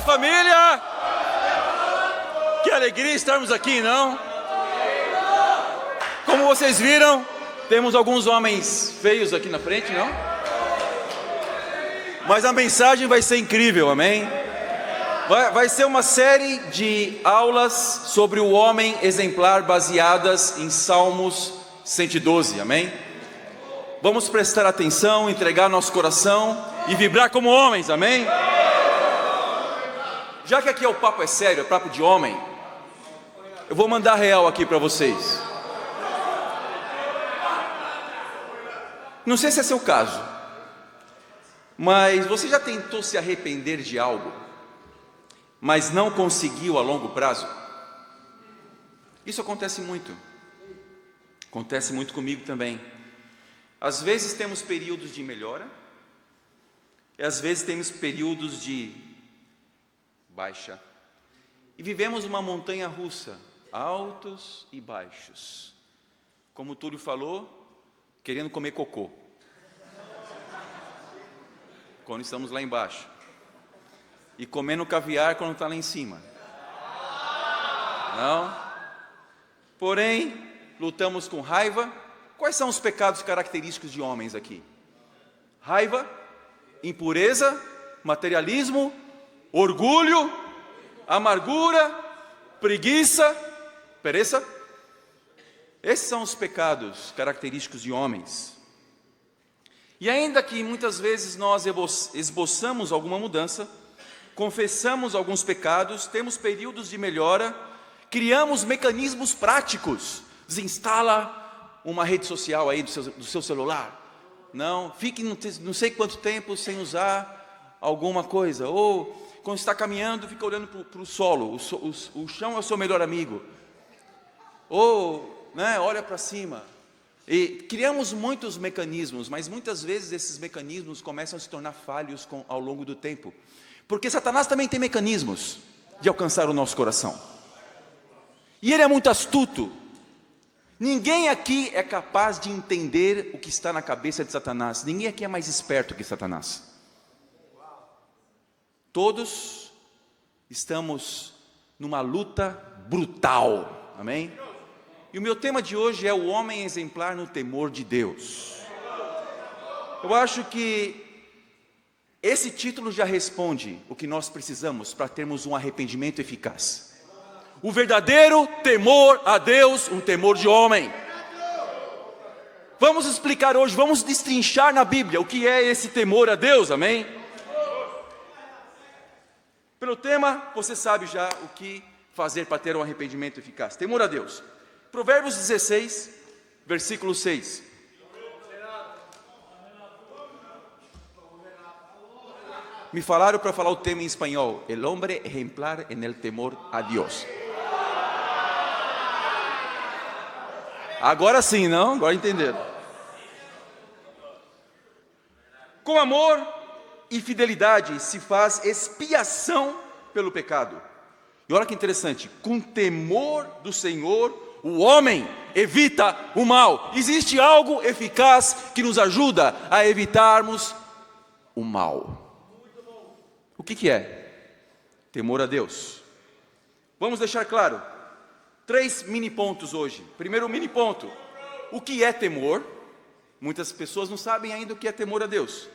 dia, família! Que alegria estarmos aqui, não? Como vocês viram, temos alguns homens feios aqui na frente, não? Mas a mensagem vai ser incrível, amém? Vai ser uma série de aulas sobre o homem exemplar baseadas em Salmos 112, amém? Vamos prestar atenção, entregar nosso coração e vibrar como homens, amém? Já que aqui o papo é sério, é papo de homem, eu vou mandar real aqui para vocês. Não sei se é seu caso, mas você já tentou se arrepender de algo, mas não conseguiu a longo prazo? Isso acontece muito comigo também. Às vezes temos períodos de melhora, e às vezes temos períodos de baixa, e vivemos uma montanha russa, altos e baixos, como o Túlio falou, querendo comer cocô, quando estamos lá embaixo, e comendo caviar quando está lá em cima, não? Porém, lutamos com raiva. Quais são os pecados característicos de homens aqui? Raiva, impureza, materialismo, orgulho, amargura, preguiça, pereza. Esses são os pecados característicos de homens. E ainda que muitas vezes nós esboçamos alguma mudança, confessamos alguns pecados, temos períodos de melhora, criamos mecanismos práticos. Desinstala uma rede social aí do seu celular. Não, fique não sei quanto tempo sem usar alguma coisa. Ou quando está caminhando, fica olhando para o solo. O chão é o seu melhor amigo. Ou olha para cima. E criamos muitos mecanismos, mas muitas vezes esses mecanismos começam a se tornar falhos ao longo do tempo. Porque Satanás também tem mecanismos de alcançar o nosso coração. E ele é muito astuto. Ninguém aqui é capaz de entender o que está na cabeça de Satanás. Ninguém aqui é mais esperto que Satanás. Todos estamos numa luta brutal. Amém? E o meu tema de hoje é o homem exemplar no temor de Deus. Eu acho que esse título já responde o que nós precisamos para termos um arrependimento eficaz. O verdadeiro temor a Deus, um temor de homem. Vamos explicar hoje, vamos destrinchar na Bíblia o que é esse temor a Deus, amém? Pelo tema, você sabe já o que fazer para ter um arrependimento eficaz. Temor a Deus. Provérbios 16, versículo 6. Me falaram para falar o tema em espanhol. El hombre ejemplar en el temor a Dios. Agora sim, não? Agora entenderam. Com amor e fidelidade se faz expiação pelo pecado. E olha que interessante, com temor do Senhor, o homem evita o mal. Existe algo eficaz que nos ajuda a evitarmos o mal. O que é? Temor a Deus. Vamos deixar claro. 3 mini pontos hoje. Primeiro mini ponto, o que é temor? Muitas pessoas não sabem ainda o que é temor a Deus.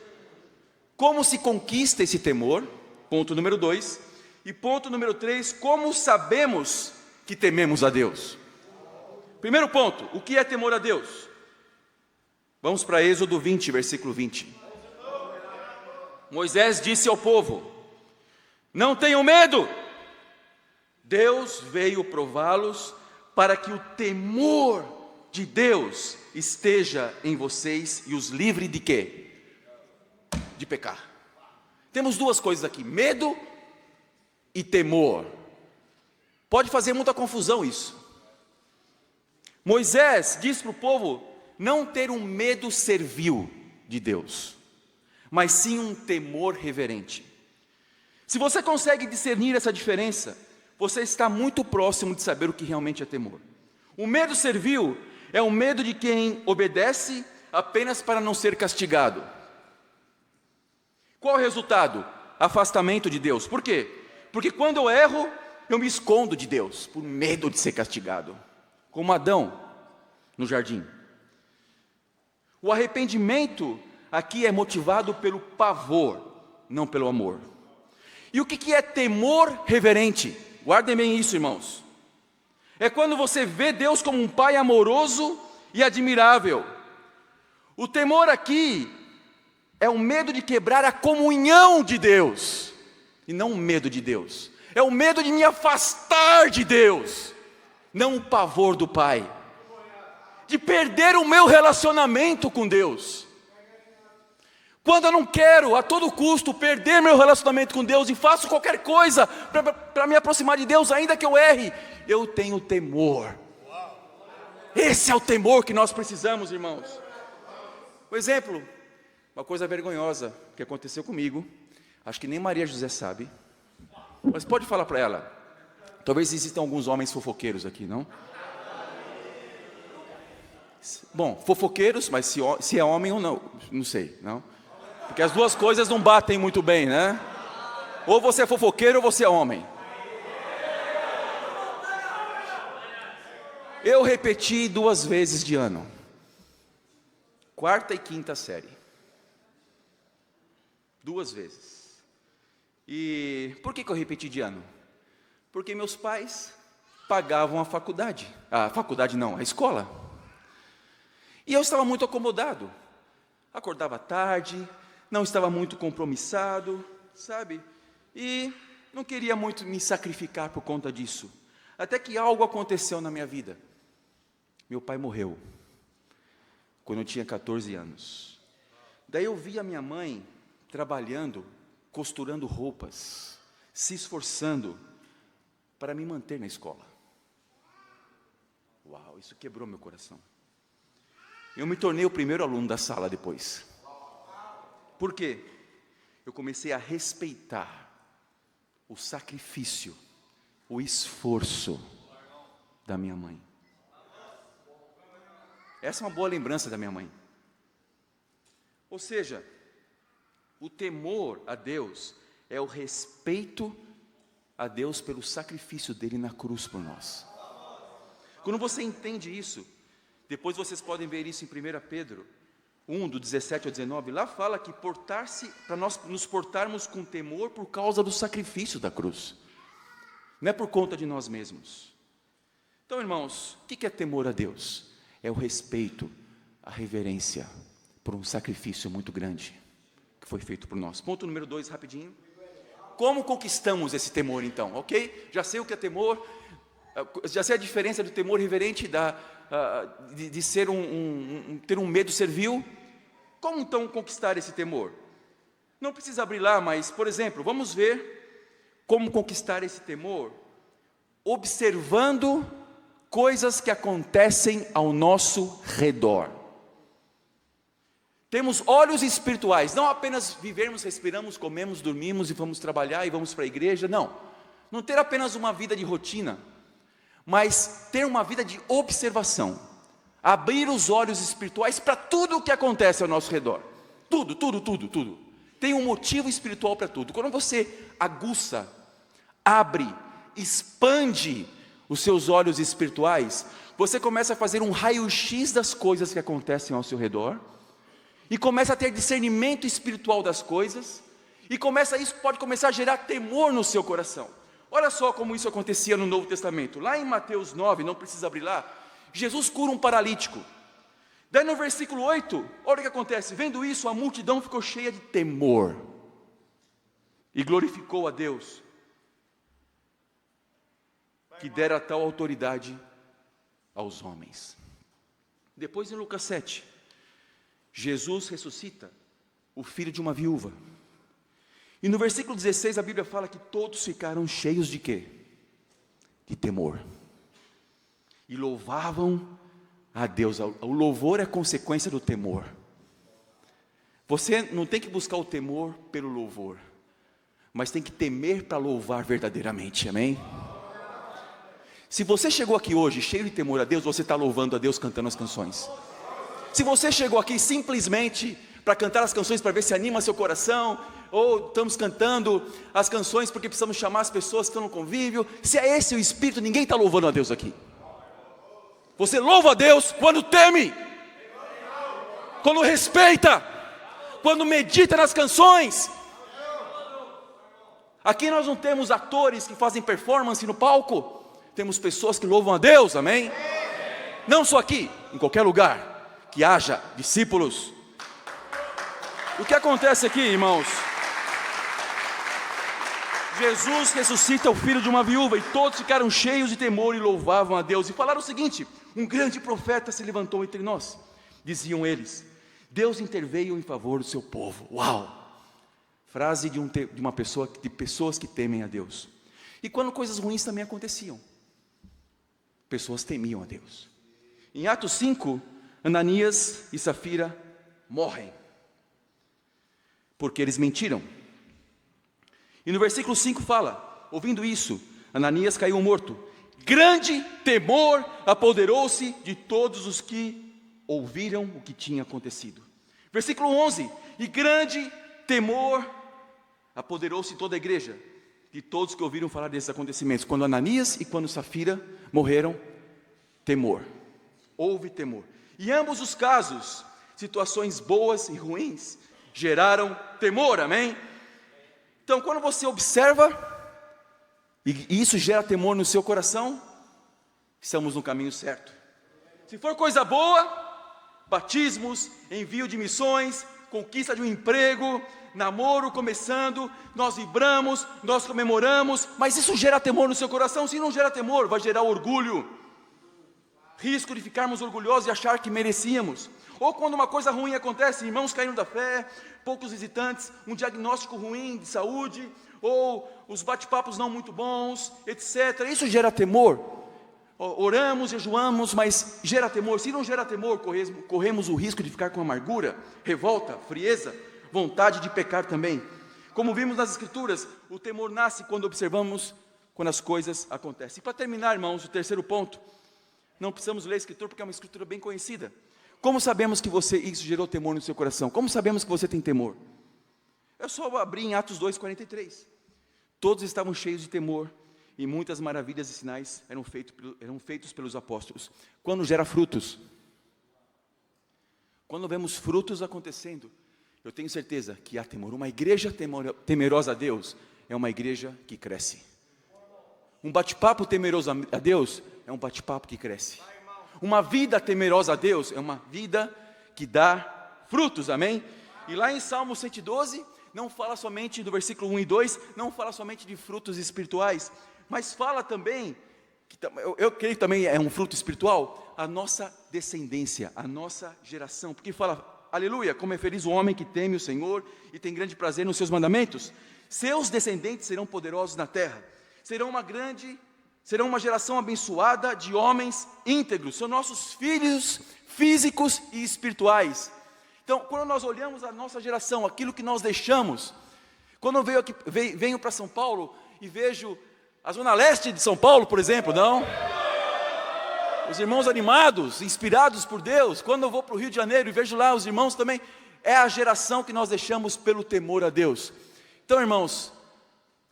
Como se conquista esse temor? Ponto número 2. E ponto número 3, como sabemos que tememos a Deus? Primeiro ponto, o que é temor a Deus? Vamos para Êxodo 20, versículo 20. Moisés disse ao povo: não tenham medo. Deus veio prová-los para que o temor de Deus esteja em vocês e os livre de quê? De pecar. Temos duas coisas aqui, medo e temor. Pode fazer muita confusão isso. Moisés diz para o povo não ter um medo servil de Deus, mas sim um temor reverente. Se você consegue discernir essa diferença, você está muito próximo de saber o que realmente é temor. O medo servil é o medo de quem obedece apenas para não ser castigado. Qual o resultado? Afastamento de Deus. Por quê? Porque quando eu erro, eu me escondo de Deus, por medo de ser castigado, como Adão no jardim. O arrependimento aqui é motivado pelo pavor, não pelo amor. E o que é temor reverente? Guardem bem isso, irmãos. É quando você vê Deus como um pai amoroso e admirável. O temor aqui é o medo de quebrar a comunhão de Deus, e não o medo de Deus. É o medo de me afastar de Deus, não o pavor do pai, de perder o meu relacionamento com Deus. Quando eu não quero a todo custo perder meu relacionamento com Deus e faço qualquer coisa para me aproximar de Deus, ainda que eu erre, eu tenho temor. Esse é o temor que nós precisamos, irmãos. Por exemplo, uma coisa vergonhosa que aconteceu comigo, acho que nem Maria José sabe, mas pode falar para ela. Talvez existam alguns homens fofoqueiros aqui, não? Bom, fofoqueiros, mas se é homem ou não, não sei, não? Porque as duas coisas não batem muito bem, né? Ou você é fofoqueiro ou você é homem. Eu repeti 2 vezes de ano, 4ª e 5ª série, 2 vezes. E por que eu repeti de ano? Porque meus pais pagavam a faculdade. A faculdade não, a escola. E eu estava muito acomodado. Acordava tarde, não estava muito compromissado, sabe? E não queria muito me sacrificar por conta disso. Até que algo aconteceu na minha vida. Meu pai morreu, quando eu tinha 14 anos. Daí eu vi a minha mãe trabalhando, costurando roupas, se esforçando para me manter na escola. Uau, isso quebrou meu coração. Eu me tornei o primeiro aluno da sala depois. Por quê? Eu comecei a respeitar o sacrifício, o esforço da minha mãe. Essa é uma boa lembrança da minha mãe. Ou seja, o temor a Deus é o respeito a Deus pelo sacrifício dele na cruz por nós. Quando você entende isso, depois vocês podem ver isso em 1 Pedro 1, do 17 ao 19, lá fala que para nós nos portarmos com temor por causa do sacrifício da cruz, não é por conta de nós mesmos. Então, irmãos, o que é temor a Deus? É o respeito, a reverência por um sacrifício muito grande que foi feito por nós. Ponto número 2, rapidinho. Como conquistamos esse temor então, ok? Já sei o que é temor, já sei a diferença do temor reverente de ser ter um medo servil. Como então conquistar esse temor? Não precisa abrir lá, mas, por exemplo, vamos ver como conquistar esse temor observando coisas que acontecem ao nosso redor. Temos olhos espirituais, não apenas vivermos, respiramos, comemos, dormimos e vamos trabalhar e vamos para a igreja, não ter apenas uma vida de rotina, mas ter uma vida de observação, abrir os olhos espirituais para tudo o que acontece ao nosso redor, tudo, tem um motivo espiritual para tudo. Quando você aguça, abre, expande os seus olhos espirituais, você começa a fazer um raio-x das coisas que acontecem ao seu redor, e começa a ter discernimento espiritual das coisas, e isso pode começar a gerar temor no seu coração. Olha só como isso acontecia no Novo Testamento. Lá em Mateus 9, não precisa abrir lá, Jesus cura um paralítico. Daí no versículo 8, olha o que acontece. Vendo isso, a multidão ficou cheia de temor e glorificou a Deus, que dera tal autoridade aos homens. Depois em Lucas 7, Jesus ressuscita o filho de uma viúva. E no versículo 16 a Bíblia fala que todos ficaram cheios de quê? De temor. E louvavam a Deus. O louvor é consequência do temor. Você não tem que buscar o temor pelo louvor, mas tem que temer para louvar verdadeiramente, amém? Se você chegou aqui hoje cheio de temor a Deus, você está louvando a Deus cantando as canções. Se você chegou aqui simplesmente para cantar as canções, para ver se anima seu coração, ou estamos cantando as canções porque precisamos chamar as pessoas que estão no convívio. Se é esse o espírito, ninguém está louvando a Deus aqui. Você louva a Deus quando teme, quando respeita, quando medita nas canções. Aqui nós não temos atores que fazem performance no palco, temos pessoas que louvam a Deus, amém? Não só aqui, em qualquer lugar, que haja discípulos. O que acontece aqui, irmãos? Jesus ressuscita o filho de uma viúva, e todos ficaram cheios de temor e louvavam a Deus, e falaram o seguinte: um grande profeta se levantou entre nós. Diziam eles: Deus interveio em favor do seu povo. Uau! Frase de pessoas que temem a Deus. E quando coisas ruins também aconteciam, pessoas temiam a Deus. Em Atos 5, Ananias e Safira morrem, porque eles mentiram. E no versículo 5 fala: ouvindo isso, Ananias caiu morto. Grande temor apoderou-se de todos os que ouviram o que tinha acontecido. Versículo 11: e grande temor apoderou-se toda a igreja, de todos que ouviram falar desses acontecimentos. Quando Ananias e quando Safira morreram, temor. Houve temor. Em ambos os casos, situações boas e ruins geraram temor, amém? Então, quando você observa, e isso gera temor no seu coração, estamos no caminho certo. Se for coisa boa, batismos, envio de missões, conquista de um emprego, namoro começando, nós vibramos, nós comemoramos, mas isso gera temor no seu coração. Se não gera temor, vai gerar orgulho, risco de ficarmos orgulhosos e achar que merecíamos. Ou quando uma coisa ruim acontece, irmãos caindo da fé, poucos visitantes, um diagnóstico ruim de saúde, ou os bate-papos não muito bons, etc. Isso gera temor. Oramos, jejuamos, mas gera temor. Se não gera temor, corremos o risco de ficar com amargura, revolta, frieza, vontade de pecar também. Como vimos nas escrituras, o temor nasce quando observamos, quando as coisas acontecem. E para terminar, irmãos, o terceiro ponto, não precisamos ler a escritura porque é uma escritura bem conhecida. Como sabemos que isso gerou temor no seu coração? Como sabemos que você tem temor? É só abrir em Atos 2:43. Todos estavam cheios de temor, e muitas maravilhas e sinais eram feitos pelos apóstolos. Quando gera frutos, quando vemos frutos acontecendo, eu tenho certeza que há temor. Uma igreja temerosa a Deus é uma igreja que cresce. Um bate-papo temeroso a Deus é um bate-papo que cresce. Uma vida temerosa a Deus é uma vida que dá frutos, amém? E lá em Salmo 112, não fala somente do versículo 1 e 2, não fala somente de frutos espirituais, mas fala também, eu creio que também é um fruto espiritual, a nossa descendência, a nossa geração, porque fala, aleluia, como é feliz o homem que teme o Senhor e tem grande prazer nos seus mandamentos. Seus descendentes serão poderosos na terra, serão uma geração abençoada de homens íntegros, são nossos filhos físicos e espirituais. Então, quando nós olhamos a nossa geração, aquilo que nós deixamos, quando eu venho para São Paulo e vejo a zona leste de São Paulo, por exemplo, não? Os irmãos animados, inspirados por Deus. Quando eu vou para o Rio de Janeiro e vejo lá os irmãos também, é a geração que nós deixamos pelo temor a Deus. Então, irmãos,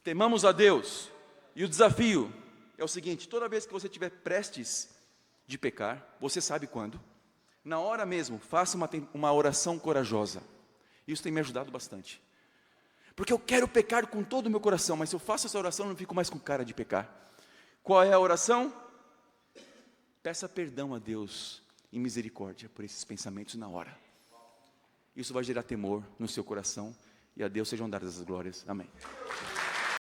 temamos a Deus. E o desafio é o seguinte: toda vez que você estiver prestes de pecar, você sabe quando, na hora mesmo, faça uma oração corajosa. Isso tem me ajudado bastante, porque eu quero pecar com todo o meu coração, mas se eu faço essa oração, eu não fico mais com cara de pecar. Qual é a oração? Peça perdão a Deus em misericórdia por esses pensamentos na hora. Isso vai gerar temor no seu coração, e a Deus sejam dadas as glórias, amém.